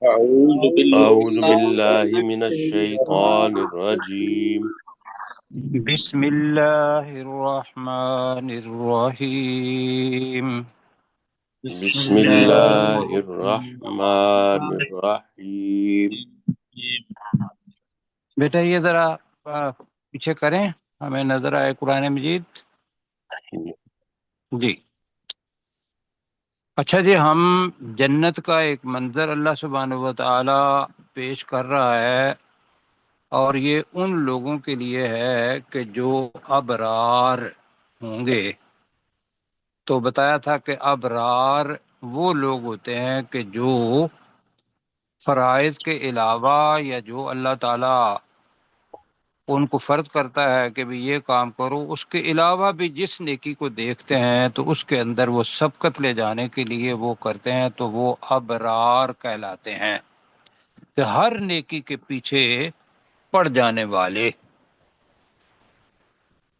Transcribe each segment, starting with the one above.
أعوذ بالله من الشيطان الرجيم. بسم الله الرحمن الرحيم. بسم الله الرحمن الرحيم. بیٹا یہ ذرا پیچھے کریں، ہمیں نظر آئے قرآن مجید. جی اچھا جی، ہم جنت کا ایک منظر اللہ سبحانہ و تعالی پیش کر رہا ہے، اور یہ ان لوگوں کے لیے ہے کہ جو ابرار ہوں گے. تو بتایا تھا کہ ابرار وہ لوگ ہوتے ہیں کہ جو فرائض کے علاوہ یا جو اللہ تعالیٰ ان کو فرض کرتا ہے کہ بھی یہ کام کرو، اس کے علاوہ بھی جس نیکی کو دیکھتے ہیں تو اس کے اندر وہ سبقت لے جانے کے لیے وہ کرتے ہیں، تو وہ ابرار کہلاتے ہیں، کہ ہر نیکی کے پیچھے پڑ جانے والے.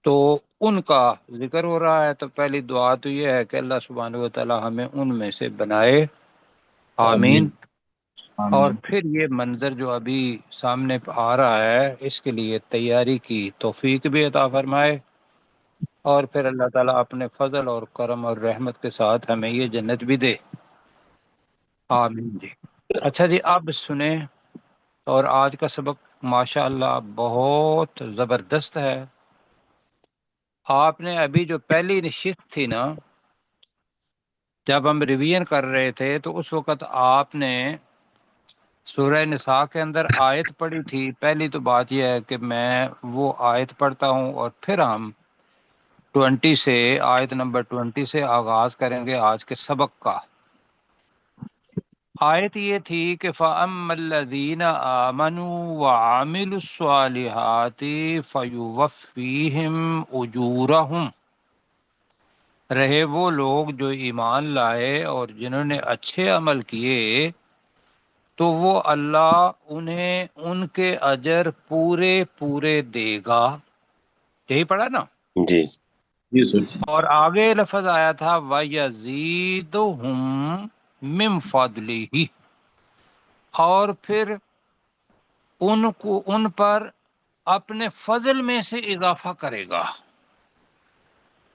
تو ان کا ذکر ہو رہا ہے. تو پہلی دعا تو یہ ہے کہ اللہ سبحانہ و تعالی ہمیں ان میں سے بنائے، آمین. اور پھر یہ منظر جو ابھی سامنے آ رہا ہے اس کے لیے تیاری کی توفیق بھی عطا فرمائے، اور پھر اللہ تعالیٰ اپنے فضل اور کرم اور رحمت کے ساتھ ہمیں یہ جنت بھی دے، آمین جی. اچھا جی، اب سنیں. اور آج کا سبق ماشاء اللہ بہت زبردست ہے. آپ نے ابھی جو پہلی نشست تھی نا، جب ہم ریویژن کر رہے تھے، تو اس وقت آپ نے سورہ نساء کے اندر آیت پڑھی تھی. پہلی تو بات یہ ہے کہ میں وہ آیت پڑھتا ہوں اور پھر ہم 20 سے آیت نمبر 20 سے آغاز کریں گے آج کے سبق کا. آیت یہ تھی کہ فَأَمَّا الَّذِينَ آمَنُوا وَعَمِلُوا الصَّالِحَاتِ فَيُوَفِّيهِمْ أُجُورَهُمْ. رہے وہ لوگ جو ایمان لائے اور جنہوں نے اچھے عمل کیے، تو وہ اللہ انہیں ان کے اجر پورے پورے دے گا. یہی پڑھا نا؟ جی اور آگے لفظ آیا تھا وَيَزِيدُهُم مِّن فَضْلِهِ، اور پھر ان پر اپنے فضل میں سے اضافہ کرے گا.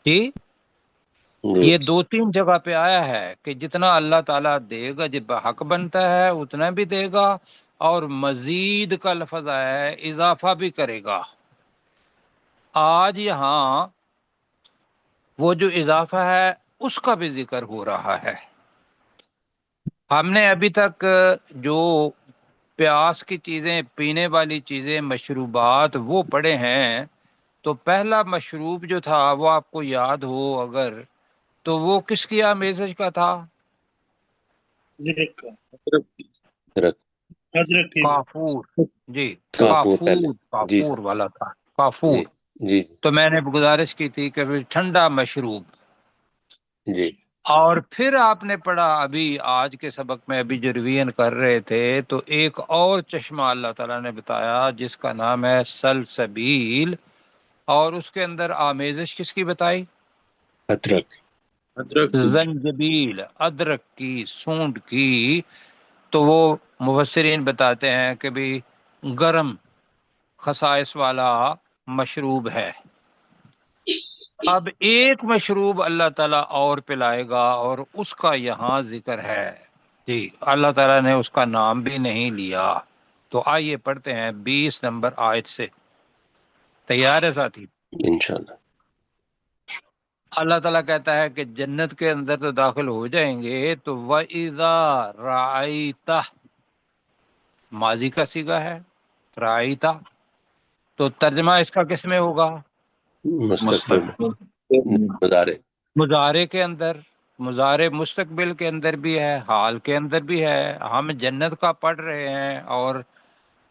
جی جی یہ 2-3 جگہ پہ آیا ہے کہ جتنا اللہ تعالیٰ دے گا، جب حق بنتا ہے اتنا بھی دے گا، اور مزید کا لفظ آیا ہے اضافہ بھی کرے گا. آج یہاں وہ جو اضافہ ہے اس کا بھی ذکر ہو رہا ہے. ہم نے ابھی تک جو پیاس کی چیزیں، پینے والی چیزیں، مشروبات وہ پڑھے ہیں. تو پہلا مشروب جو تھا وہ آپ کو یاد ہو اگر، تو وہ کس کی آمیزش کا تھا؟ کافور. جی کافور پہلے. جی کافور سر. والا تھا، کافور. جی جی تو میں نے گزارش کی تھی کہ ٹھنڈا مشروب. جی اور پھر آپ نے پڑھا ابھی آج کے سبق میں ابھی جو ریویژن کر رہے تھے، تو ایک اور چشمہ اللہ تعالیٰ نے بتایا جس کا نام ہے سلسبیل، اور اس کے اندر آمیزش کس کی بتائی؟ ادرک. زنجبیل، ادرک کی، سونڈ کی. تو وہ مفسرین بتاتے ہیں کہ بھی گرم خصائص والا مشروب ہے. اب ایک مشروب اللہ تعالیٰ اور پلائے گا، اور اس کا یہاں ذکر ہے. جی اللہ تعالیٰ نے اس کا نام بھی نہیں لیا. تو آئیے پڑھتے ہیں 20 نمبر آیت سے. تیار ہے ساتھی؟ انشاءاللہ. اللہ تعالیٰ کہتا ہے کہ جنت کے اندر تو داخل ہو جائیں گے. تو وَإِذَا رَأَيْتَ، ماضی کا صیغہ ہے رَأَيْتَ، تو ترجمہ اس کا کس میں ہوگا؟ مستقبل میں. مضارع. مضارع کے اندر، مضارع مستقبل کے اندر بھی ہے، حال کے اندر بھی ہے. ہم جنت کا پڑھ رہے ہیں اور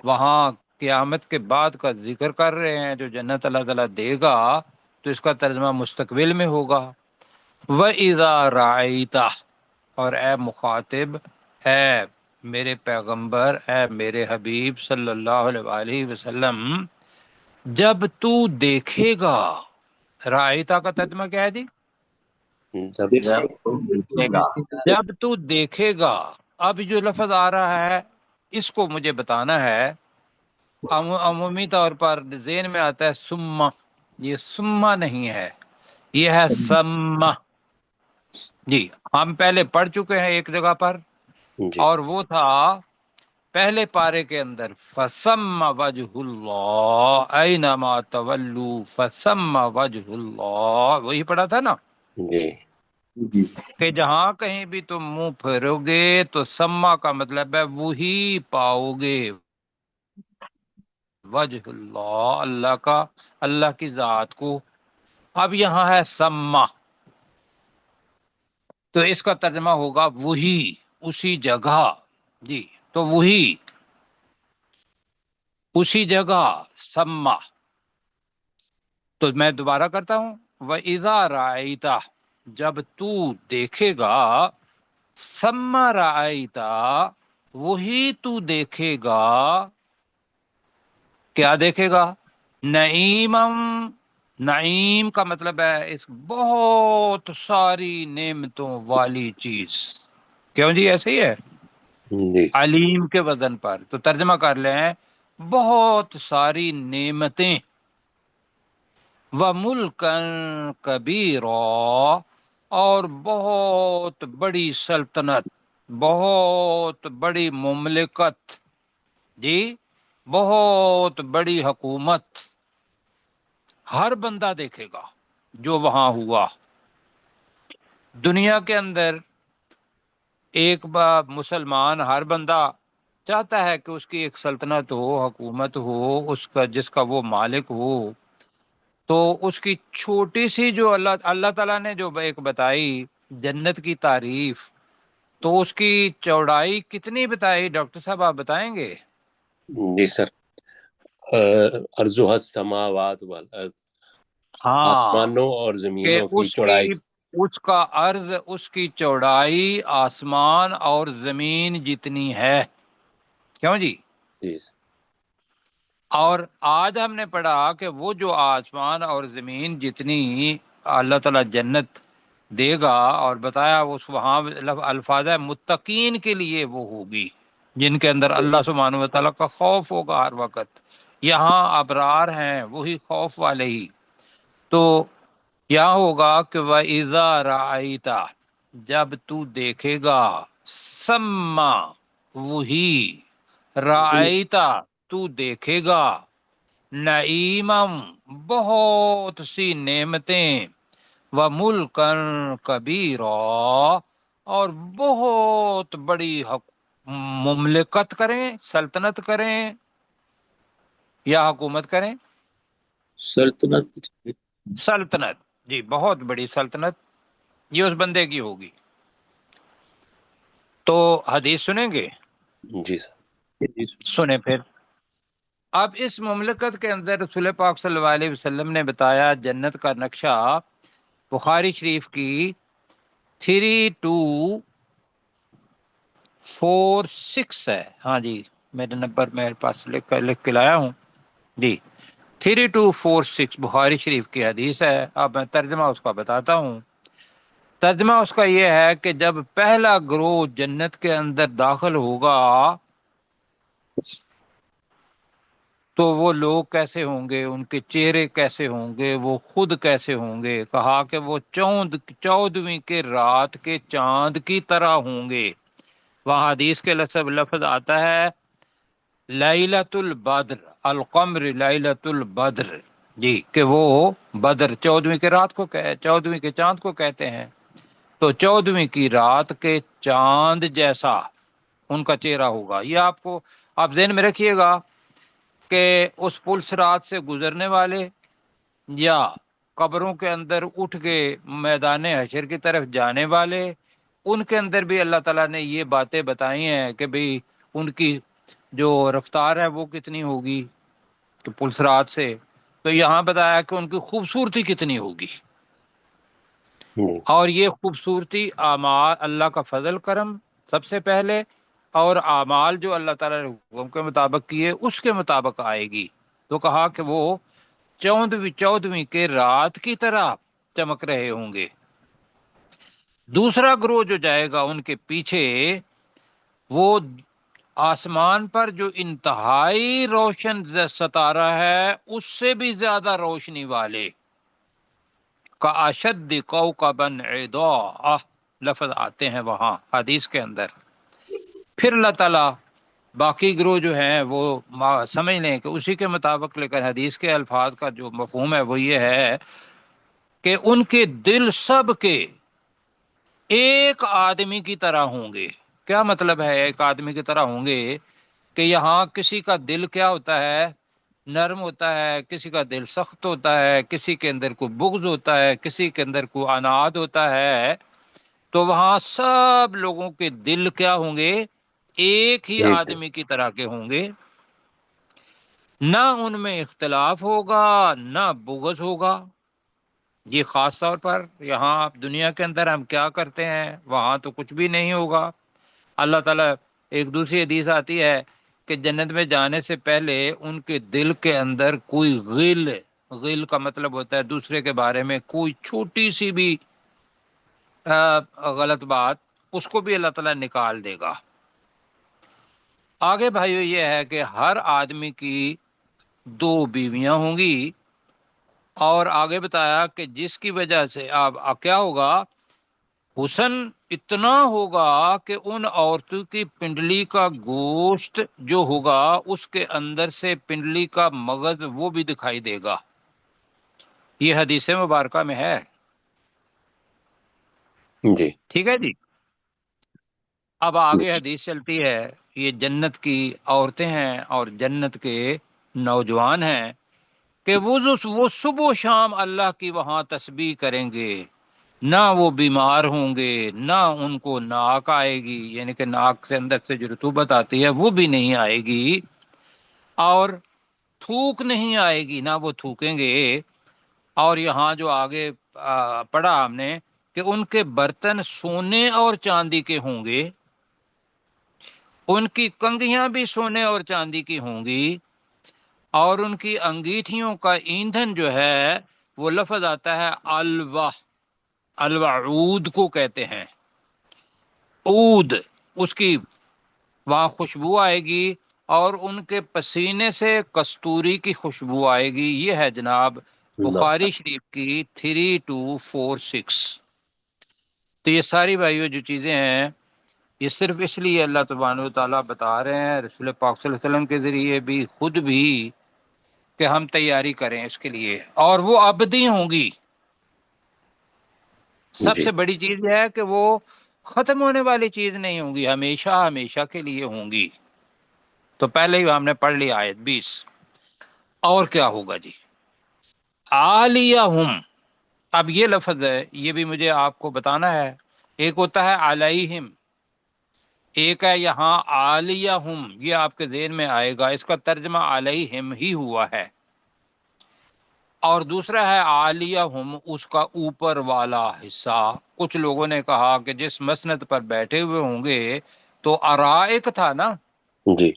وہاں قیامت کے بعد کا ذکر کر رہے ہیں جو جنت اللہ تعالیٰ دے گا، تو اس کا ترجمہ مستقبل میں ہوگا. وَإِذَا رَأَيْتَ، اور اے مخاطب، اے میرے پیغمبر، اے میرے حبیب صلی اللہ علیہ وآلہ وسلم، جب تو دیکھے گا. رائتا کا ترجمہ کیا ہے جی؟ جب جب تو دیکھے گا. اب جو لفظ آ رہا ہے اس کو مجھے بتانا ہے. عمومی طور پر ذہن میں آتا ہے سما، یہ سما نہیں ہے، یہ ہے سما. جی ہم پہلے پڑھ چکے ہیں ایک جگہ پر، جی اور وہ تھا پہلے پارے کے اندر فسم وجہ اللہ اینما تولو فسم وجہ اللہ، وہی پڑھا تھا نا جی کہ جہاں کہیں بھی تم منہ پھیرو گے تو سما کا مطلب ہے وہی پاؤ گے، وجہ اللہ، اللہ کا، اللہ کی ذات کو. اب یہاں ہے سما، تو اس کا ترجمہ ہوگا وہی، اسی جگہ. جی تو وہی، اسی جگہ، سما. تو میں دوبارہ کرتا ہوں، وَإِذَا رَأَيْتَ، جب تو دیکھے گا، سما رأیت، وہی تو دیکھے گا، کیا دیکھے گا؟ نعیمم، نعیم کا مطلب ہے اس بہت ساری نعمتوں والی چیز. کیوں جی ایسے ہی ہے جی علیم کے وزن پر، تو ترجمہ کر لیں بہت ساری نعمتیں. وَمُلْكًا كَبِيرًا، اور بہت بڑی سلطنت، بہت بڑی مملکت. جی بہت بڑی حکومت. ہر بندہ دیکھے گا جو وہاں ہوا. دنیا کے اندر ایک مسلمان، ہر بندہ چاہتا ہے کہ اس کی ایک سلطنت ہو، حکومت ہو، اس کا جس کا وہ مالک ہو. تو اس کی چھوٹی سی جو اللہ تعالیٰ نے جو ایک بتائی جنت کی تعریف، تو اس کی چوڑائی کتنی بتائی ڈاکٹر صاحب، آپ بتائیں گے؟ جی سر، ارضها السماوات والارض، ہاں، آسمانوں اور کہ زمینوں کی اس چوڑائی. کا عرض، اس کی چوڑائی آسمان اور زمین جتنی ہے. کیوں جی؟ جی اور آج ہم نے پڑھا کہ وہ جو آسمان اور زمین جتنی اللہ تعالیٰ جنت دے گا، اور بتایا اس وہاں الفاظ ہے متقین کے لیے وہ ہوگی، جن کے اندر اللہ سبحانہ و تعالیٰ کا خوف ہوگا ہر وقت. یہاں ابرار ہیں وہی خوف والے ہی. تو یہاں ہوگا کہ وَإِذَا رَأَيْتَ، جب تو دیکھے گا، سما وہی، رأیت تو دیکھے گا، نعیمم بہت سی نعمتیں، وَمُلْكًا كَبِيرًا، اور بہت بڑی مملکت کریں، سلطنت کریں یا حکومت کریں؟ سلطنت. سلطنت، جی بہت بڑی سلطنت یہ اس بندے کی ہوگی. تو حدیث سنیں گے؟ جی سر. سنیں پھر. اب اس مملکت کے اندر رسول پاک صلی اللہ علیہ وسلم نے بتایا جنت کا نقشہ، بخاری شریف کی 3246 ہے. ہاں جی میرے نمبر میرے پاس لکھ کے لایا ہوں جی، 3246 بخاری شریف کی حدیث ہے. اب میں ترجمہ اس کا بتاتا ہوں. ترجمہ اس کا یہ ہے کہ جب پہلا گروہ جنت کے اندر داخل ہوگا تو وہ لوگ کیسے ہوں گے، ان کے چہرے کیسے ہوں گے، وہ خود کیسے ہوں گے. کہا کہ وہ 14ویں کے رات کے چاند کی طرح ہوں گے. وہاں حدیث کے لفظ آتا ہے لیلۃ البدر، القمر لیلۃ البدر. جی کہ وہ بدر 14ویں کے رات کو 14ویں کے چاند کو کہتے ہیں. تو 14ویں کی رات کے چاند جیسا ان کا چہرہ ہوگا. یہ آپ ذہن میں رکھیے گا کہ اس پل صراط سے گزرنے والے یا قبروں کے اندر اٹھ کے میدان حشر کی طرف جانے والے، ان کے اندر بھی اللہ تعالیٰ نے یہ باتیں بتائی ہیں کہ بھئی ان کی جو رفتار ہے وہ کتنی ہوگی کہ پل صراط سے. تو یہاں بتایا کہ ان کی خوبصورتی کتنی ہوگی. اور یہ خوبصورتی اعمال اللہ کا فضل کرم سب سے پہلے، اور اعمال جو اللہ تعالیٰ نے حکم کے مطابق کیے اس کے مطابق آئے گی. تو کہا کہ وہ 14ویں کے رات کی طرح چمک رہے ہوں گے. دوسرا گروہ جو جائے گا ان کے پیچھے وہ آسمان پر جو انتہائی روشن ستارہ ہے اس سے بھی زیادہ روشنی والے، کا اشد کوكبا عضاء لفظ آتے ہیں وہاں حدیث کے اندر۔ پھر اللہ تعالیٰ باقی گروہ جو ہیں وہ سمجھ لیں کہ اسی کے مطابق، لیکن حدیث کے الفاظ کا جو مفہوم ہے وہ یہ ہے کہ ان کے دل سب کے ایک آدمی کی طرح ہوں گے۔ کیا مطلب ہے ایک آدمی کی طرح ہوں گے؟ کہ یہاں کسی کا دل کیا ہوتا ہے؟ نرم ہوتا ہے، کسی کا دل سخت ہوتا ہے، کسی کے اندر کوئی بغض ہوتا ہے، کسی کے اندر کوئی عناد ہوتا ہے، تو وہاں سب لوگوں کے دل کیا ہوں گے؟ ایک ہی ایک آدمی کی طرح کے ہوں گے، نہ ان میں اختلاف ہوگا نہ بغض ہوگا۔ یہ خاص طور پر یہاں دنیا کے اندر ہم کیا کرتے ہیں وہاں تو کچھ بھی نہیں ہوگا۔ اللہ تعالیٰ ایک دوسری حدیث آتی ہے کہ جنت میں جانے سے پہلے ان کے دل کے اندر کوئی غل کا مطلب ہوتا ہے دوسرے کے بارے میں کوئی چھوٹی سی بھی غلط بات، اس کو بھی اللہ تعالیٰ نکال دے گا۔ آگے بھائیو یہ ہے کہ ہر آدمی کی 2 بیویاں ہوں گی، اور آگے بتایا کہ جس کی وجہ سے اب کیا ہوگا؟ حسن اتنا ہوگا کہ ان عورتوں کی پنڈلی کا گوشت جو ہوگا اس کے اندر سے پنڈلی کا مغز وہ بھی دکھائی دے گا۔ یہ حدیث مبارکہ میں ہے، جی ٹھیک ہے جی۔ اب آگے حدیث چلتی ہے، یہ جنت کی عورتیں ہیں اور جنت کے نوجوان ہیں کہ وہ صبح و شام اللہ کی وہاں تسبیح کریں گے، نہ وہ بیمار ہوں گے، نہ ان کو ناک آئے گی، یعنی کہ ناک سے اندر سے جو رطوبت آتی ہے وہ بھی نہیں آئے گی، اور تھوک نہیں آئے گی، نہ وہ تھوکیں گے۔ اور یہاں جو آگے پڑھا ہم نے کہ ان کے برتن سونے اور چاندی کے ہوں گے، ان کی کنگھیاں بھی سونے اور چاندی کی ہوں گی، اور ان کی انگیٹھیوں کا ایندھن جو ہے وہ لفظ آتا ہے الوا، الوعود کو کہتے ہیں، عود، اس کی وہاں خوشبو آئے گی، اور ان کے پسینے سے کستوری کی خوشبو آئے گی۔ یہ ہے جناب اللہ بخاری شریف کی 3246۔ تو یہ ساری بھائیو جو چیزیں ہیں یہ صرف اس لیے اللہ تبارک و تعالیٰ بتا رہے ہیں رسول پاک صلی اللہ علیہ وسلم کے ذریعے بھی، خود بھی، کہ ہم تیاری کریں اس کے لیے، اور وہ ابدی ہوں گی۔ سب جی سے بڑی چیز یہ ہے کہ وہ ختم ہونے والی چیز نہیں ہوں گی، ہمیشہ ہمیشہ کے لیے ہوں گی۔ تو پہلے ہی ہم نے پڑھ لی آیت 20۔ اور کیا ہوگا جی؟ عالیہم، اب یہ لفظ ہے یہ بھی مجھے آپ کو بتانا ہے، ایک ہوتا ہے علیہم، ایک ہے یہاں عالیہم، یہ آپ کے ذہن میں آئے گا، اس کا ترجمہ علیہم ہی ہوا ہے، اور دوسرا ہے عالیہم، اس کا اوپر والا حصہ۔ کچھ لوگوں نے کہا کہ جس مسند پر بیٹھے ہوئے ہوں گے تو ارائک تھا نا، جی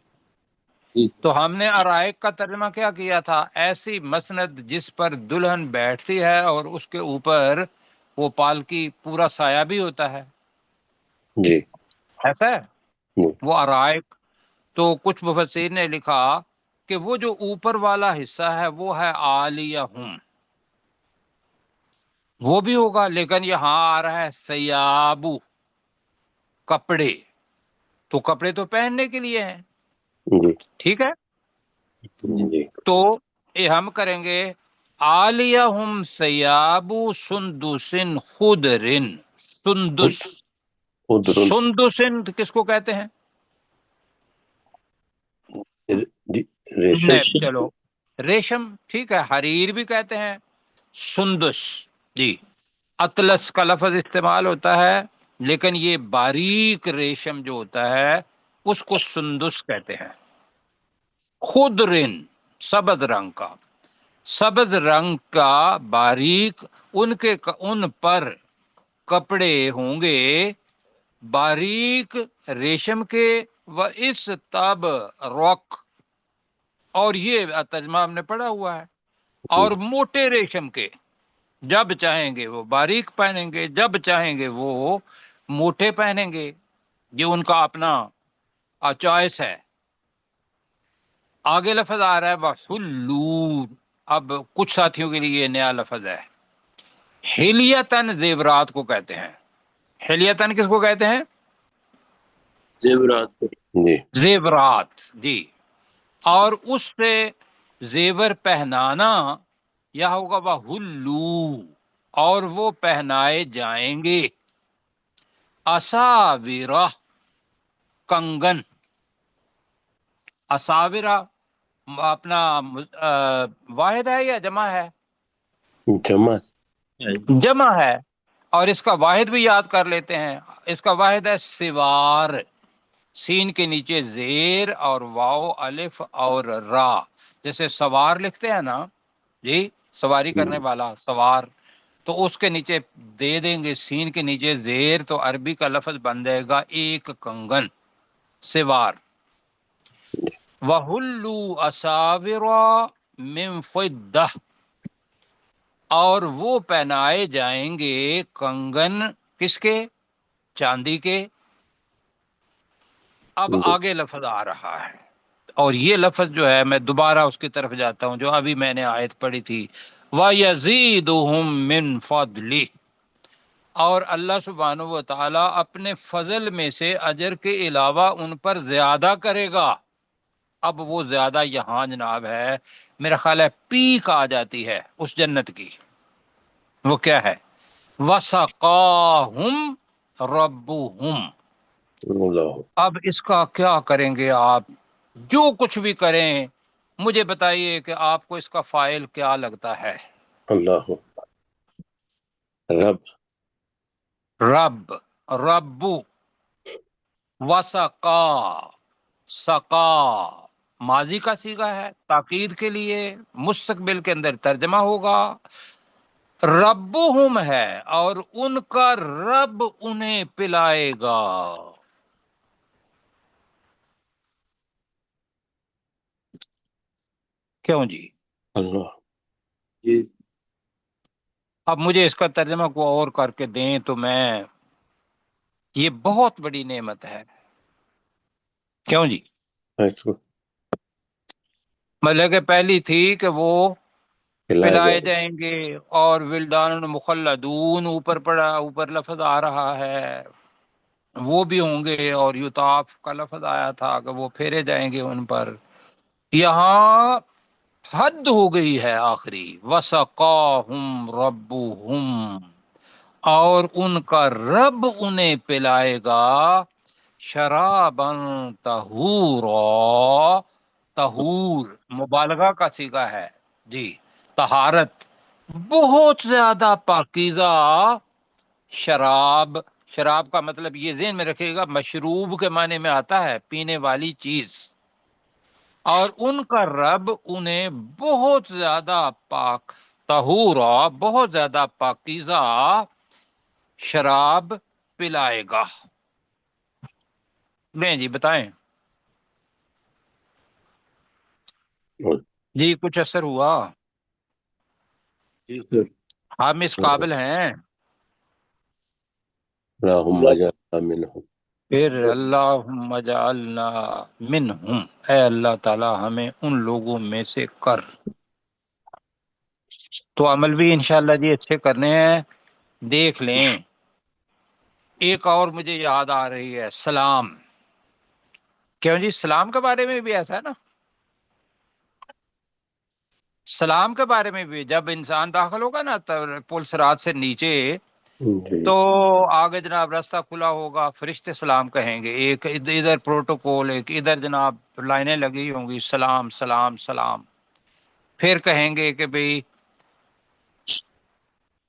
تو ہم نے ارائک کا ترجمہ کیا کیا تھا؟ ایسی مسند جس پر دلہن بیٹھتی ہے اور اس کے اوپر وہ پالکی پورا سایہ بھی ہوتا ہے، جی ایسا ہے جی وہ ارائک۔ تو کچھ مفسرین نے لکھا کہ وہ جو اوپر والا حصہ ہے وہ ہے عالیہم، وہ بھی ہوگا، لیکن یہاں آ رہا ہے سیابو، کپڑے، تو کپڑے تو پہننے کے لیے ہیں، جی ٹھیک ہے۔ جی تو یہ ہم کریں گے عالیہم سیابو سندسن خضرن، سندس، خضر سندسن کس کو کہتے ہیں؟ جی ریشم نہیں چلو ریشم ٹھیک ہے، حریر بھی کہتے ہیں، سندس جی، اطلس کا لفظ استعمال ہوتا ہے، لیکن یہ باریک ریشم جو ہوتا ہے اس کو سندس کہتے ہیں۔ خضرن، سبز رنگ کا، سبز رنگ کا باریک، ان پر کپڑے ہوں گے باریک ریشم کے، و اس تب رک، اور یہ ترجمہ ہم نے پڑھا ہوا ہے، اور موٹے ریشم کے، جب چاہیں گے وہ باریک پہنیں گے، جب چاہیں گے وہ موٹے پہنیں گے، یہ ان کا اپنا چوائس ہے. آگے لفظ آ رہا ہے وَحُلُّوا. اب کچھ ساتھیوں کے لیے یہ نیا لفظ ہے. حلیتن زیورات کو کہتے ہیں. حلیتن کس کو کہتے ہیں؟ زیورات کو. جی. زیورات. جی. اور اس سے زیور پہنانا یا ہوگا وَحُلُّوا، اور وہ پہنائے جائیں گے. اساورہ، کنگن. اساورہ اپنا واحد ہے یا جمع ہے؟ جمع. جمع ہے. اور اس کا واحد بھی یاد کر لیتے ہیں. اس کا واحد ہے سوار. سین کے نیچے زیر اور واو الف اور را. جیسے سوار لکھتے ہیں نا جی، سواری کرنے والا سوار، تو اس کے نیچے دے دیں گے سین کے نیچے زیر، تو عربی کا لفظ بن جائے گا ایک کنگن، سوار. وَحُلُّوا أَسَاوِرَ مِن فِضَّةٍ، اور وہ پہنائے جائیں گے کنگن کس کے؟ چاندی کے. اب آگے لفظ آ رہا ہے، اور یہ لفظ جو ہے میں دوبارہ اس کی طرف جاتا ہوں جو ابھی میں نے آیت پڑھی تھی. وَيَزِيدُهُم مِّن فَضْلِهِ، اور اللہ سبحانہ و تعالیٰ اپنے فضل میں سے اجر کے علاوہ ان پر زیادہ کرے گا. اب وہ زیادہ یہاں جناب ہے میرا خیال ہے پیک آ جاتی ہے اس جنت کی. وہ کیا ہے؟ وَسَقَاهُمْ رَبُّهُمْ. اللہ. اب اس کا کیا کریں گے آپ؟ جو کچھ بھی کریں مجھے بتائیے کہ آپ کو اس کا فاعل کیا لگتا ہے؟ اللہ. رب. رب. ربو. وسقا. سقا ماضی کا صیغہ ہے تاکید کے لیے، مستقبل کے اندر ترجمہ ہوگا. ربہم ہے اور ان کا رب انہیں پلائے گا. کیوں جی؟ اللہ. جی. اب مجھے اس کا ترجمہ کو اور کر کے دیں تو میں، یہ بہت بڑی نعمت ہے. کیوں جی؟ مطلب کہ پہلی تھی کہ وہ پلائے جائیں گے، اور ولدان مخلدون اوپر پڑا، اوپر لفظ آ رہا ہے، وہ بھی ہوں گے. اور یطاف کا لفظ آیا تھا کہ وہ پھیرے جائیں گے ان پر. یہاں حد ہو گئی ہے آخری. وسقاہم ربہم، اور ان کا رب انہیں پلائے گا شرابا طہورا. طہور مبالغہ کا صیغہ ہے جی، طہارت، بہت زیادہ پاکیزہ شراب. شراب کا مطلب یہ ذہن میں رکھے گا مشروب کے معنی میں آتا ہے، پینے والی چیز. اور ان کا رب انہیں بہت زیادہ پاک طہورا، بہت زیادہ پاکیزہ شراب پلائے گا. لیں جی بتائیں جی، کچھ اثر ہوا؟ جی سر. ہم اس قابل ہیں؟ اللہم اجعلنا منہم. پھر اللہم اجعلنا منہم، اے اللہ تعالی ہمیں ان لوگوں میں سے کر. تو عمل بھی انشاءاللہ جی اچھے کرنے ہیں. دیکھ لیں ایک اور مجھے یاد آ رہی ہے، سلام. کیوں جی؟ سلام کے بارے میں بھی ایسا ہے نا، سلام کے بارے میں بھی جب انسان داخل ہوگا نا پل صراط سے نیچے، تو آگے جناب راستہ کھلا ہوگا، فرشتے سلام کہیں گے. ایک ادھر پروٹوکول، ایک ادھر جناب لائنیں لگی ہوں گی، سلام سلام سلام. پھر کہیں گے کہ بھئی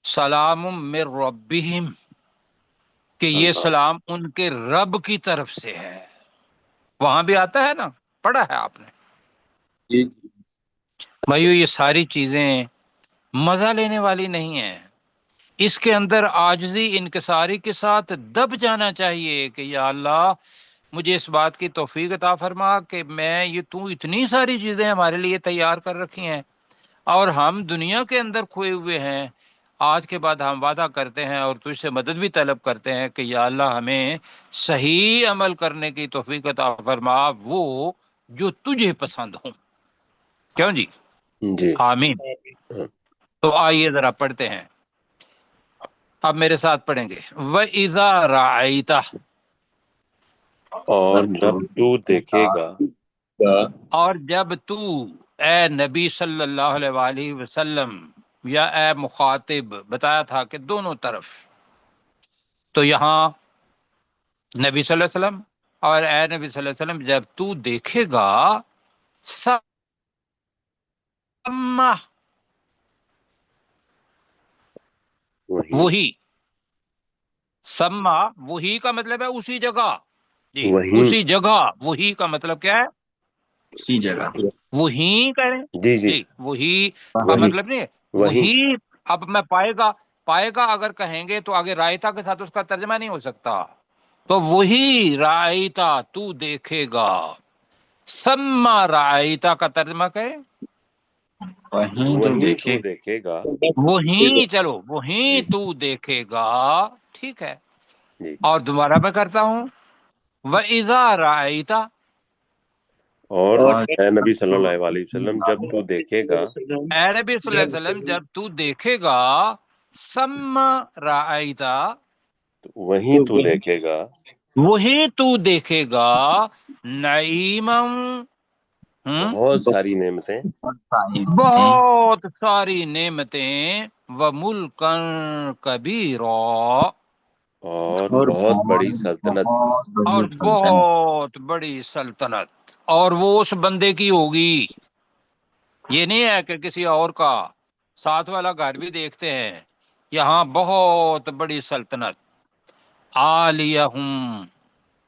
سلام من ربہم، کہ یہ سلام ان کے رب کی طرف سے ہے. وہاں بھی آتا ہے نا، پڑھا ہے آپ نے؟ جی. بھائیو یہ ساری چیزیں مزہ لینے والی نہیں ہیں. اس کے اندر عاجزی انکساری کے ساتھ دب جانا چاہیے کہ یا اللہ مجھے اس بات کی توفیق عطا فرما کہ میں یہ تو اتنی ساری چیزیں ہمارے لیے تیار کر رکھی ہیں اور ہم دنیا کے اندر کھوئے ہوئے ہیں، آج کے بعد ہم وعدہ کرتے ہیں اور تجھ سے مدد بھی طلب کرتے ہیں کہ یا اللہ ہمیں صحیح عمل کرنے کی توفیق عطا فرما، وہ جو تجھے پسند ہوں۔ کیوں جی؟ جی آمین۔ تو آئیے ذرا پڑھتے ہیں، اب میرے ساتھ پڑھیں گے۔ وَإِذَا رَأَيْتَ، اور جب تو دیکھے گا، اور جب تو اے نبی صلی اللہ علیہ وآلہ وسلم یا اے مخاطب، بتایا تھا کہ دونوں طرف، تو یہاں نبی صلی اللہ علیہ وسلم اور اے نبی صلی اللہ علیہ وسلم جب تو دیکھے گا، سمہ، وہی، سما وہی کا مطلب ہے اسی جگہ، جی وہیں، اسی جگہ، وہی کا مطلب کیا ہے؟ اسی جگہ، وہی کریں، جی جی جی وہی کا وہیں مطلب نہیں ہے وہیں وہی۔ اب میں پائے گا اگر کہیں گے تو آگے رائتا کے ساتھ اس کا ترجمہ نہیں ہو سکتا، تو وہی رائتا تو دیکھے گا، سما رائتا کا ترجمہ کرے، وہیں تو وہیں دیکھے تو دیکھے گا، وہیں، چلو وہیں جی تو دیکھے گا، ٹھیک ہے۔ جی، اور دوبارہ میں کرتا ہوں، وَإِذَا رَأَيْتَ، اور اور اے نبی صلی اللہ علیہ وسلم جب تو دیکھے گا، اے نبی صلی اللہ علیہ وسلم جب تو دیکھے گا، سم رأیتا، تو وہیں تو دیکھے گا، وہی تو دیکھے گا، نعیمم، بہت ساری نعمتیں، بہت ساری نعمتیں، و ملکن کبیرا، اور بہت بڑی سلطنت، بہت بڑی اور سلطنت، بہت بڑی سلطنت، اور وہ اس بندے کی ہوگی، یہ نہیں ہے کہ کسی اور کا، ساتھ والا گھر بھی دیکھتے ہیں، یہاں بہت بڑی سلطنت، عالیہم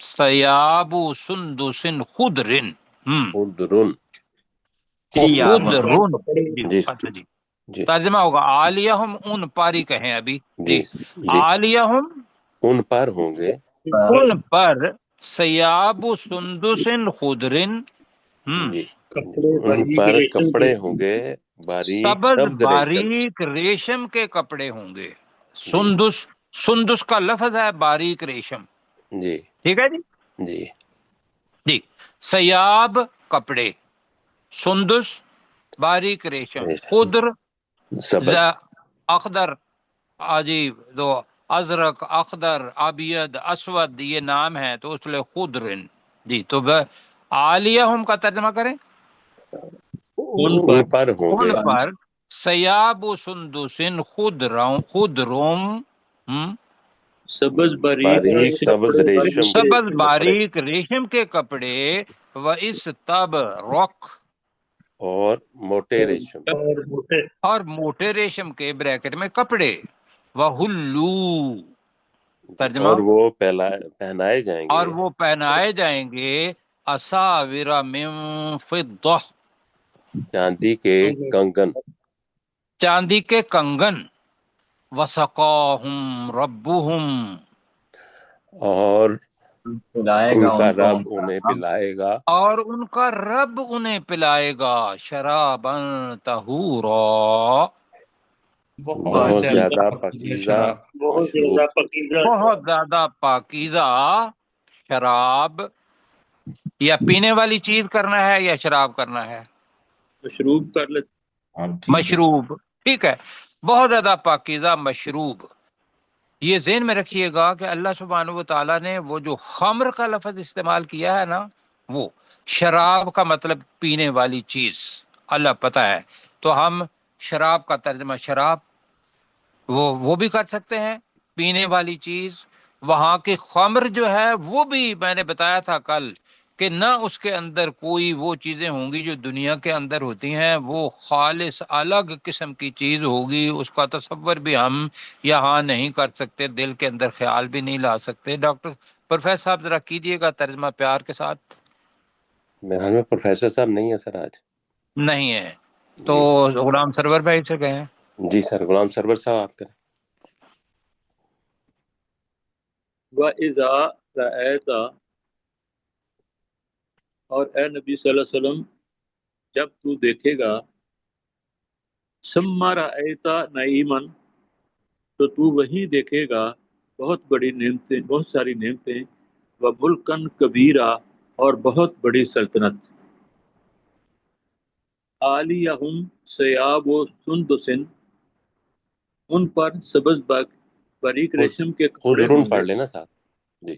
ثیاب سندس خضر، خضرن، خضر، جی جی اچھا جی، جی ترجمہ ہوگا عالیہم، ان پاری کہیں ابھی، جی جی جی، عالیہم، ان پر ہوں گے، ان پر، ثیاب سندس خضر، جی ان پر کپڑے ہوں گے باریک سبز سبز ریشم، باریک ریشم کے کپڑے ہوں گے، جی سندس، سندس کا لفظ ہے باریک ریشم، جی ٹھیک ہے جی، جی جی سیاب کپڑے، سندس باریک ریشم، ریشم، خضر سبز، اخضر، جی دو، ازرق، اخضر، ابید، اسود، یہ نام ہے تو اس لیے خضر، جی تو عالیہم کا ترجمہ کریں، ان پر ہوں ان گے پر سیاب سندسن خضروم، سبز باریک باریک ریشم سبز ریشم کے سبز کپڑے باریک ریشم کے کپڑے، و اس تب رخ، اور موٹے ریشم، اور موٹے، اور موٹے ریشم کے بریکٹ میں کپڑے، وہلو، جی ترجمہ، اور وہ پہنائے جائیں اور گے وہ پہنائے جائیں گے، اساور من فضہ، چاندی کے کنگن، چاندی کے کنگن، وسقاہم ربہم، اور پلائے ان گا کا ان کو رب انہیں پلائے گا اور ان کا رب انہیں پلائے گا، شرابن طہورا، بہت زیادہ پاکیزہ بہت مشروب، زیادہ پاکیزہ بہت زیادہ پاکیزہ شراب، یا پینے والی چیز کرنا ہے یا شراب کرنا ہے، مشروب کر لیتے، اور ٹھیک ہے، مشروب، ٹھیک ہے، بہت زیادہ پاکیزہ مشروب۔ یہ ذہن میں رکھیے گا کہ اللہ سبحانہ و تعالیٰ نے وہ جو خمر کا لفظ استعمال کیا ہے نا، وہ شراب کا مطلب پینے والی چیز، اللہ پتہ ہے، تو ہم شراب کا ترجمہ شراب وہ بھی کر سکتے ہیں، پینے والی چیز۔ وہاں کی خمر جو ہے وہ بھی میں نے بتایا تھا کل کہ نہ اس کے اندر کوئی وہ چیزیں ہوں گی جو دنیا کے اندر ہوتی ہیں، وہ خالص الگ قسم کی چیز ہوگی، اس کا تصور بھی ہم یہاں نہیں کر سکتے، دل کے اندر خیال بھی نہیں لا سکتے۔ ڈاکٹر پروفیسر صاحب ذرا کیجئے گا ترجمہ پیار کے ساتھ۔ میرے حال میں پروفیسر صاحب نہیں ہے سر آج، نہیں ہے تو جی غلام سرور بھائی سے کہیں۔ جی سر، غلام سرور صاحب آپ کریں۔ وَإِذَا رَأَيْتَ، اور اے نبی صلی اللہ علیہ وسلم جب تو دیکھے گا، ثم رأیت نعیمن، تو تو وہیں دیکھے گا بہت بڑی نعمتیں، بہت ساری نعمتیں، و ملکن کبیرہ، اور بہت بڑی سلطنت۔ عالیہم ثیاب و سندسن، ان پر سبز باریک ریشم کے کپڑے خضرن ہوں گے۔ پڑھ لینا ساتھ جی۔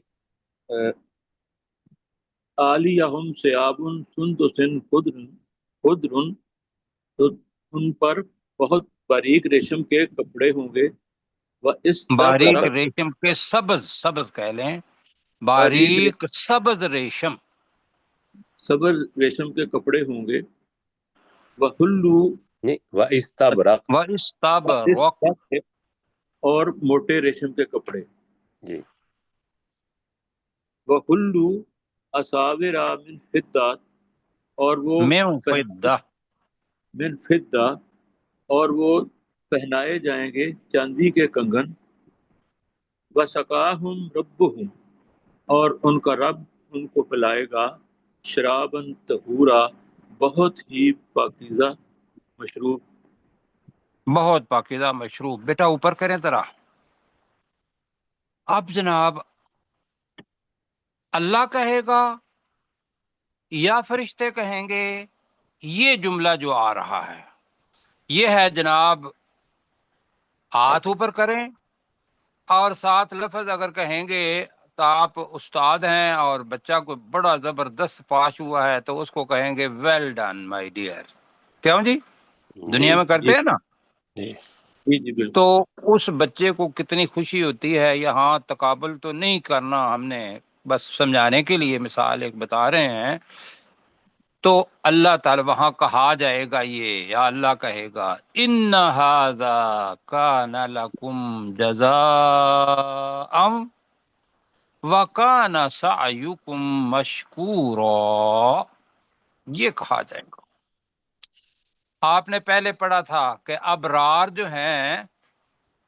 عالیہم ثیاب سندسن خضر، تو ان پر بہت باریک ریشم کے کپڑے ہوں گے۔ باریک وَإِسْتَبْرَقَ، ریشم کے سبز کہہ لیں، باریک باریک سبز ریشم، سبز ریشم کے کپڑے ہوں گے۔ وَحُلُّوا، نہیں وَإِسْتَبْرَقَ و استبرق، اور موٹے ریشم کے کپڑے۔ جی۔ وَحُلُّوا أَسَاوِرَ مِنْ فِضَّةٍ، اور وہ من فضہ، من فضہ، اور وہ پہنائے جائیں گے چاندی کے کنگن۔ وَسَقَاهُمْ رَبُّهُمْ، اور ان کا رب ان کو پلائے گا شراباً طہورا، بہت ہی پاکیزہ مشروب۔ بہت پاکیزہ مشروب۔ بیٹا اوپر کریں ذرا۔ اب جناب اللہ کہے گا یا فرشتے کہیں گے، یہ جملہ جو آ رہا ہے یہ ہے جناب، ہاتھ اوپر کریں اور ساتھ لفظ اگر کہیں گے تو آپ استاد ہیں اور بچہ کو بڑا زبردست پاش ہوا ہے تو اس کو کہیں گے ویل ڈن مائی ڈیئر، کیوں جی؟ دنیا میں کرتے ہیں نا، جی جی جی بالکل۔ تو اس بچے کو کتنی خوشی ہوتی ہے۔ یہاں تقابل تو نہیں کرنا، ہم نے بس سمجھانے کے لیے مثال ایک بتا رہے ہیں۔ تو اللہ تعالی وہاں کہا جائے گا، یہ یا اللہ کہے گا ان ھذا کان لکم جزاء وکان سعیکم مشکورا، یہ کہا جائے گا۔ آپ نے پہلے پڑھا تھا کہ ابرار جو ہیں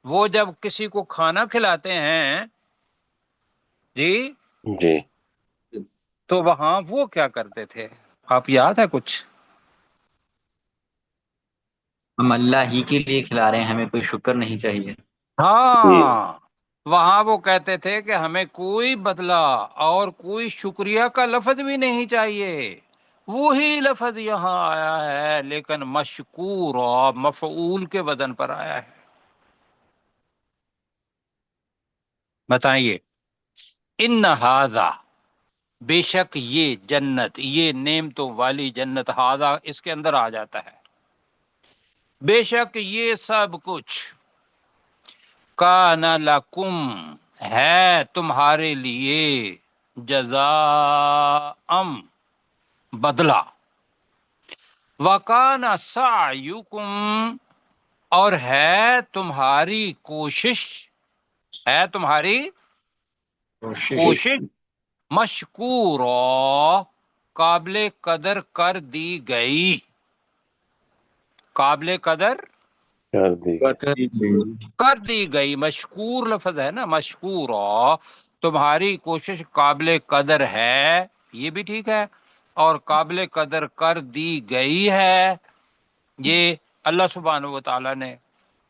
وہ جب کسی کو کھانا کھلاتے ہیں جی جی تو وہاں وہ کیا کرتے تھے، آپ یاد ہے کچھ؟ ہم اللہ ہی کے لیے کھلا رہے ہیں، ہمیں کوئی شکر نہیں چاہیے۔ ہاں، وہاں وہ کہتے تھے کہ ہمیں کوئی بدلہ اور کوئی شکریہ کا لفظ بھی نہیں چاہیے۔ وہی لفظ یہاں آیا ہے لیکن مشکور اور مفعول کے وزن پر آیا ہے۔ بتائیے، ان ھذا، بے شک یہ جنت، یہ نعمتوں والی جنت، ھذا اس کے اندر آ جاتا ہے، بے شک یہ سب کچھ کان لکم ہے تمہارے لیے، جزاء بدلہ، وکان سعیکم اور ہے تمہاری کوشش، ہے تمہاری کوشش مشکورا، قابل قدر کر دی گئی، قابل قدر کر دی کر دی گئی، مشکور لفظ ہے نا، مشکورا، تمہاری کوشش قابل قدر ہے، یہ بھی ٹھیک ہے، اور قابل قدر کر دی گئی ہے، یہ اللہ سبحانہ و تعالیٰ نے۔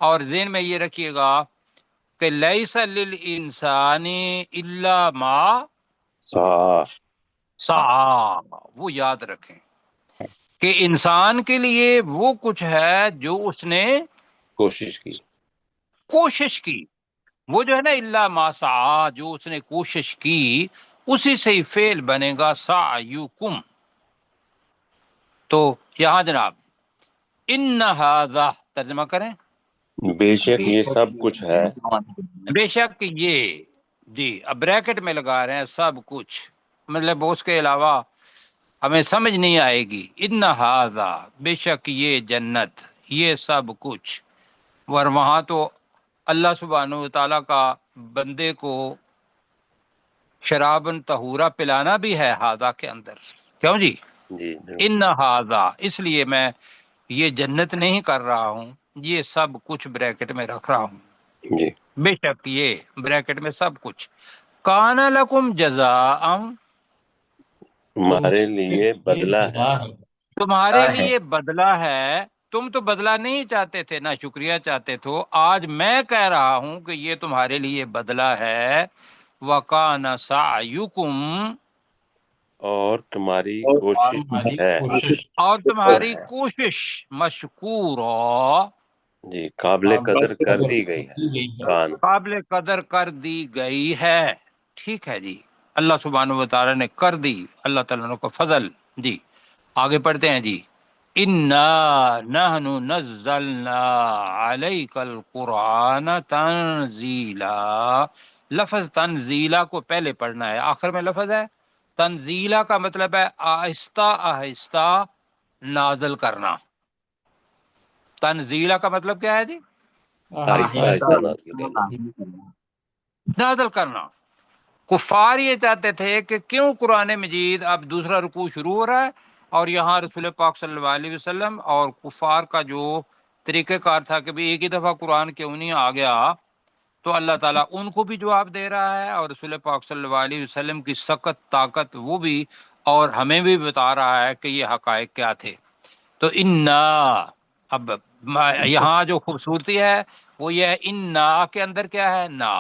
اور ذہن میں یہ رکھیے گا کہ لیس للانسان الا ما صاف سعی، وہ یاد رکھیں کہ انسان کے لیے وہ کچھ ہے جو اس نے کوشش کی۔ کوشش کی، وہ جو ہے نا الا ما سعی، جو اس نے کوشش کی اسی سے ہی فعل بنے گا سعیکم۔ تو یہاں جناب ان ھذا ترجمہ کریں، بے شک یہ سب کچھ ہے، بے شک یہ، جی اب بریکٹ میں لگا رہے ہیں سب کچھ، مطلب اس کے علاوہ ہمیں سمجھ نہیں آئے گی۔ ان ھذا، بے شک یہ جنت، یہ سب کچھ، اور وہاں تو اللہ سبحانہ و تعالیٰ کا بندے کو شرابن طہورا پلانا بھی ہے ھذا کے اندر، کیوں جی؟ جی ان ھذا، اس لیے میں یہ جنت نہیں کر رہا ہوں، یہ سب کچھ بریکٹ میں رکھ رہا ہوں، جی بے شک یہ بریکٹ میں سب کچھ کان لکم جزاء، ہمارے لیے بدلہ ہے، تمہارے لیے بدلہ ہے، تم تو بدلہ نہیں چاہتے تھے نہ شکریہ چاہتے تھے، آج میں کہہ رہا ہوں کہ یہ تمہارے لیے بدلہ ہے۔ وَكَانَ سَعْيُكُمْ، اور تمہاری اور کوشش ہماری ہے کوشش اور شکر تمہاری ہے کوشش مشکورا، جی، قابل قدر کر دی گئی ہے، دی گئی ہے۔ کان قابل قدر کر دی گئی ہے۔ ٹھیک ہے جی، اللہ سبحانہ و تعالیٰ نے کر دی، اللہ تعالیٰ نے کو فضل جی۔ آگے پڑھتے ہیں جی، انا نحن نزلنا علیک القرآن تنزیلا۔ لفظ تنزیلا کو پہلے پڑھنا ہے، آخر میں لفظ ہے تنزیلا کا مطلب ہے آہستہ آہستہ نازل کرنا۔ تنزیلا کا مطلب کیا ہے جی؟ آہستہ آہستہ نازل کرنا۔ نازل کرنا۔ کفار یہ چاہتے تھے کہ کیوں قرآن مجید اب دوسرا رکوع شروع ہو رہا ہے اور یہاں رسول پاک صلی اللہ علیہ وسلم، اور کفار کا جو طریقہ کار تھا کہ بھی ایک ہی دفعہ قرآن کیوں نہیں آ گیا، تو اللہ تعالیٰ ان کو بھی جواب دے رہا ہے اور رسول پاک صلی اللہ علیہ وسلم کی سخت طاقت وہ بھی، اور ہمیں بھی بتا رہا ہے کہ یہ حقائق کیا تھے۔ تو انا، اب یہاں جو خوبصورتی ہے وہ یہ ہے، انا کے اندر کیا ہے؟ نا،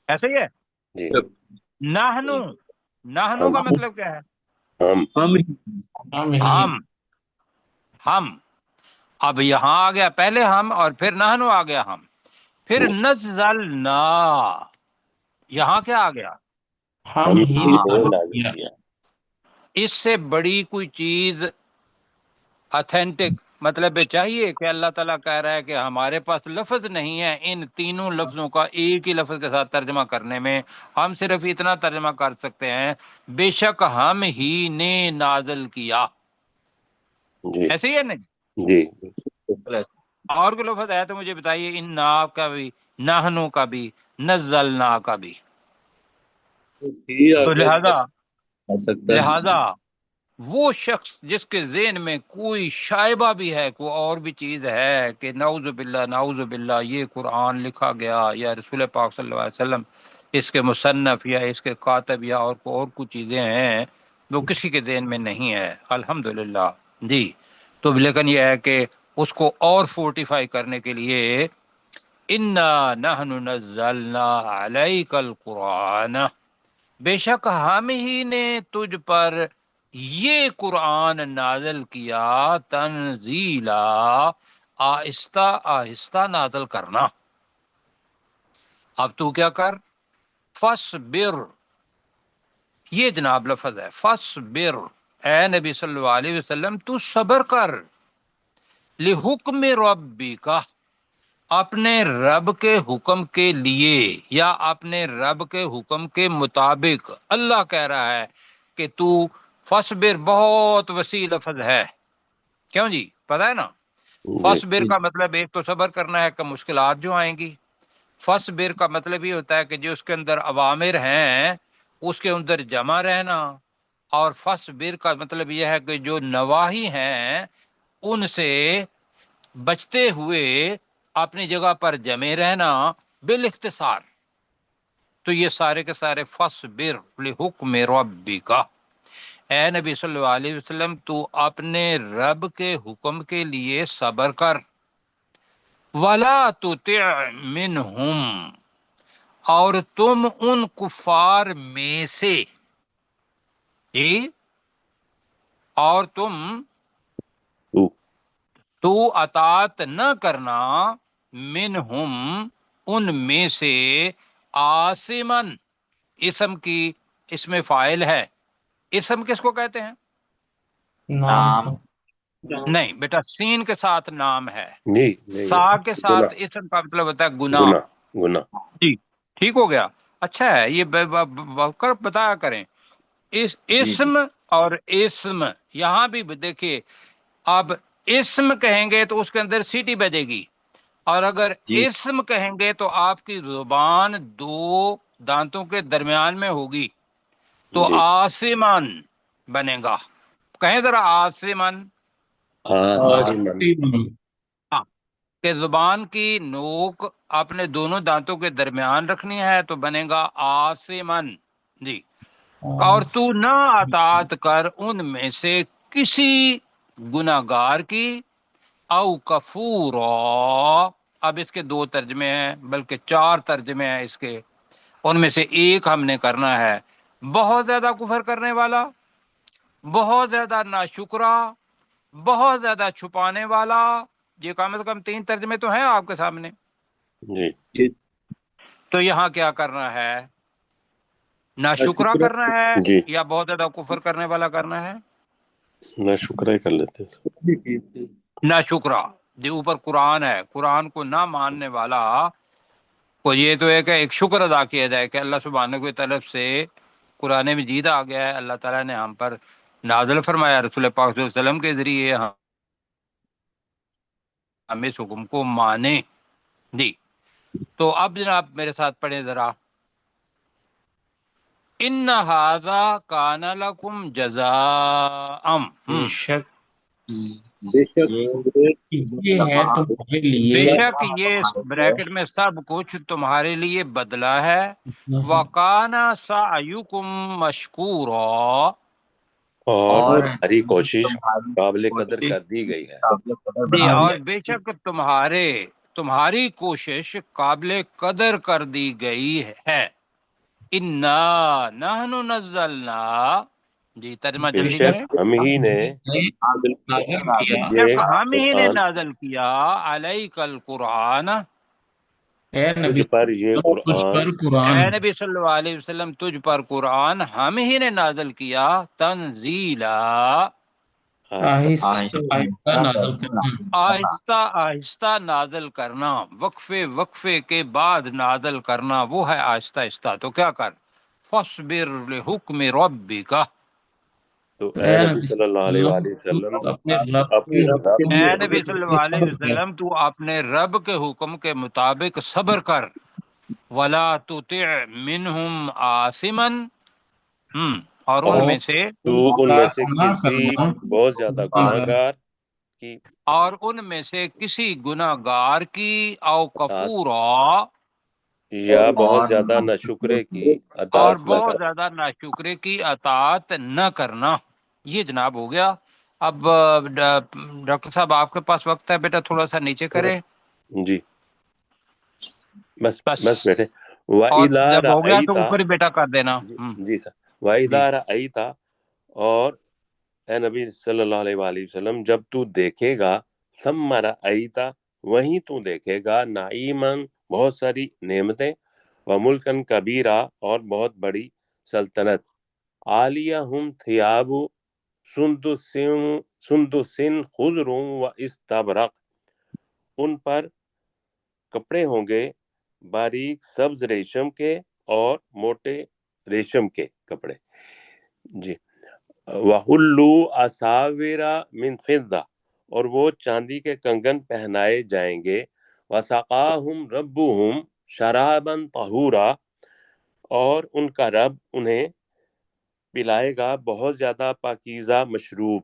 ایسے ہی ہے۔ جی نحنو، نحنو کا مطلب کیا ہے؟ ہم۔ اب یہاں آ گیا پہلے ہم اور پھر نحنو آ گیا ہم، پھر نزلنا، یہاں کیا آ گیا؟ ہم ہی نے نازل نازل کیا۔ کیا۔ اس سے بڑی کوئی چیز اتھینٹک مطلب چاہیے کہ اللہ تعالیٰ کہہ رہا ہے کہ ہمارے پاس لفظ نہیں ہے ان تینوں لفظوں کا ایک ہی لفظ کے ساتھ ترجمہ کرنے میں، ہم صرف اتنا ترجمہ کر سکتے ہیں بے شک ہم ہی نے نازل کیا، جی ایسے ہی ہے نا جی؟ جی اور کوئی لفظ ہے تو مجھے بتائیے، ان نا کا بھی، نحنو کا بھی، نزلنا کا بھی۔ تو لہذا وہ شخص جس کے ذہن میں کوئی شائبہ بھی ہے، کوئی اور بھی چیز ہے کہ نعوذ باللہ یہ قرآن لکھا گیا یا رسول پاک صلی اللہ علیہ وسلم اس کے مصنف یا اس کے کاتب یا اور کچھ چیزیں ہیں، وہ کسی کے ذہن میں نہیں ہے، الحمدللہ جی۔ تو لیکن یہ ہے کہ اس کو اور فورٹیفائی کرنے کے لیے انا نحن نزلنا علیک القرآن، بے شک ہم ہی نے تجھ پر یہ قرآن نازل کیا، تنزیلا، آہستہ آہستہ نازل کرنا۔ اب تو کیا کر، فصبر، یہ جناب لفظ ہے فصبر، اے نبی صلی اللہ علیہ وسلم تو صبر کر، لحکم ربک، اپنے رب کے حکم کے لیے یا اپنے رب کے حکم کے مطابق۔ اللہ کہہ رہا ہے کہ تو فصبر، بہت وسیع لفظ ہے، کیوں جی پتہ ہے نا؟ فصبر کا مطلب ایک تو صبر کرنا ہے کہ مشکلات جو آئیں گی، فصبر کا مطلب یہ ہوتا ہے کہ جو اس کے اندر اوامر ہیں اس کے اندر جمع رہنا، اور فصبر کا مطلب یہ ہے کہ جو نواہی ہیں ان سے بچتے ہوئے اپنی جگہ پر جمے رہنا بالاختصار۔ تو یہ سارے کے سارے فصبر لحکم ربک، اے نبی صلی اللہ علیہ وسلم تو اپنے رب کے حکم کے لیے صبر کر، ولا تطع منہم، اور تم ان کفار میں سے، اور تم تو اطاعت نہ کرنا، منہم ان میں سے، عاصمن، اسم کی، اس میں فاعل ہے، اسم کس کو کہتے ہیں؟ نام، نہیں بیٹا، سین کے ساتھ نام ہے، نہیں سا کے ساتھ اسم کا مطلب ہوتا ہے گناہ۔ گناہ جی ٹھیک ہو گیا، اچھا ہے یہ بتایا کریں، اس اسم اور اسم یہاں بھی دیکھیے، اب اسم کہیں گے تو اس کے اندر سیٹی بجے گی، اور اگر اسم کہیں گے تو آپ کی زبان دو دانتوں کے درمیان میں ہوگی، تو آسمان بنے گا، کہیں ذرا آسمان، کہ زبان کی نوک اپنے دونوں دانتوں کے درمیان رکھنی ہے تو بنے گا آسمان جی۔ اور تو نہ اطاعت کر ان میں سے کسی گناہگار کی، او کفورا، اب اس کے 2 ترجمے ہیں بلکہ 4 ترجمے ہیں اس کے، ان میں سے ایک ہم نے کرنا ہے بہت زیادہ کفر کرنے والا، بہت زیادہ ناشکرا، بہت زیادہ چھپانے والا۔ یہ کم از کم 3 ترجمے تو ہیں آپ کے سامنے۔ جی تو یہاں کیا کرنا ہے؟ ناشکرا کرنا ہے جی یا بہت زیادہ کفر کرنے والا کرنا ہے؟ نہ شکر ہی کر لیتے ہیں۔ ناشکرا، جو اوپر قرآن ہے، قرآن کو نہ ماننے والا کو یہ تو ہے کہ ایک شکر ادا کیا جائے کہ اللہ سبحانہ کی طرف سے قرآن مجید آ گیا ہے، اللہ تعالیٰ نے ہم پر نازل فرمایا، رسول پاک صلی اللہ علیہ وسلم کے ذریعے ہم اس حکم کو مانیں۔ جی تو اب جناب میرے ساتھ پڑھیں ذرا، ان ھذا کان لکم جزاء، بے شک بے شک یہ ہے تمہارے بے لیے شک یہ بریکٹ میں سب کچھ تمہارے لیے بدلہ ہے، وَكَانَ سَعْيُكُمْ مَشْكُورًا، اور اور تمہاری کوشش تمہاری قابل قدر کوشش کر دی گئی ہے۔ قابل قدر جی، بنا دی اور بے شک تمہاری کوشش قابل قدر کر دی گئی ہے۔ انا نحن نزلنا، جی ترجمہ بے جلدی کریں۔ شک ہم ہی نے نازل کیا بے شک یہ ہم ہی نے قرآن نازل کیا علیک القرآن، اے نبی تجھ پر یہ تجھ قرآن پر قرآن اے نبی صلی اللہ علیہ وسلم تجھ پر قرآن ہم ہی نے نازل کیا تنزیلا، آہستہ آہستہ آہستہ نازل کرنا۔ آہستہ آہستہ نازل کرنا، وقفے وقفے کے بعد نازل کرنا، وہ ہے آہستہ آہستہ۔ تو کیا کر، فاصبر لحکم ربک، تو تو اے اے نبی نبی صلی اللہ علیہ وآلہ وسلم تو اپنے رب اپنے کے رب اے کے نبی حکم صلی اللہ علیہ صبر کر، وسلم تو اپنے رب کے حکم کے مطابق صبر کر، ولا تطع منہم آثما، اور ان اور میں سے تو ان میں سے نہ کسی کرنا بہت زیادہ گناہ گار کی اور ان میں سے کسی گناہ گار کی او اطاعت کفورا، یا بہت اور زیادہ ناشکرے کی اور اطاعت نہ بہت کر۔ زیادہ ناشکرے کی اطاعت نہ کرنا۔ یہ جناب ہو گیا۔ اب ڈاکٹر صاحب آپ کے پاس وقت ہے بیٹا، تھوڑا سا نیچے کرے جی بس بس، بس بیٹے۔ اور وَإِذَا جب ہو گیا تو رَأَيْتَ، اوپر ہی بیٹا کر دینا۔ جی جی سر، وَإِذَا رَأَيْتَ، اور اے نبی صلی اللہ علیہ وآلہ وسلم جب تو دیکھے گا، ثم رأیت، وہیں تو دیکھے گا، نعیماً، بہت ساری نعمتیں، وملکن کبیرہ، اور بہت بڑی سلطنت، عالیہم تھیاب سندس خضر و استبرق، ان پر کپڑے ہوں گے باریک سبز ریشم کے اور موٹے ریشم کے کپڑے، جی، وَحُلُّوا أَسَاوِرَ مِن فِضَّةٍ، اور وہ چاندی کے کنگن پہنائے جائیں گے، وَسَقَاهُمْ رَبُّهُمْ شَرَابًا طَهُورًا، اور ان کا رب انہیں پلائے گا بہت زیادہ پاکیزہ مشروب،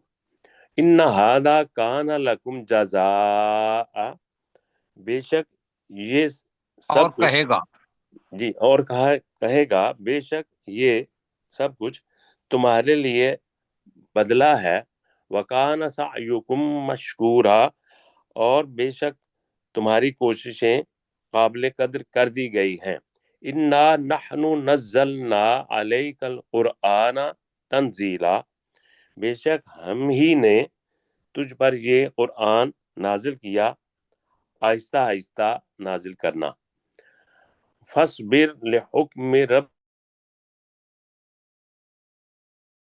إِنَّ هَذَا كَانَ لَكُمْ جَزَاءً، بے شک یہ اور سب کچھ، کہے گا، جی، اور کہے گا بے شک یہ سب کچھ تمہارے لیے بدلہ ہے، وَكَانَ سَعْيُكُمْ مَشْكُورًا، اور بے شک تمہاری کوششیں قابل قدر کر دی گئی ہیں، إِنَّا نَحْنُ نَزَّلْنَا عَلَيْكَ الْقُرْآنَ تَنزِيلًا، بے شک ہم ہی نے تجھ پر یہ قرآن نازل کیا، آہستہ آہستہ نازل کرنا، فَاصْبِرْ لِحُکْمِ رب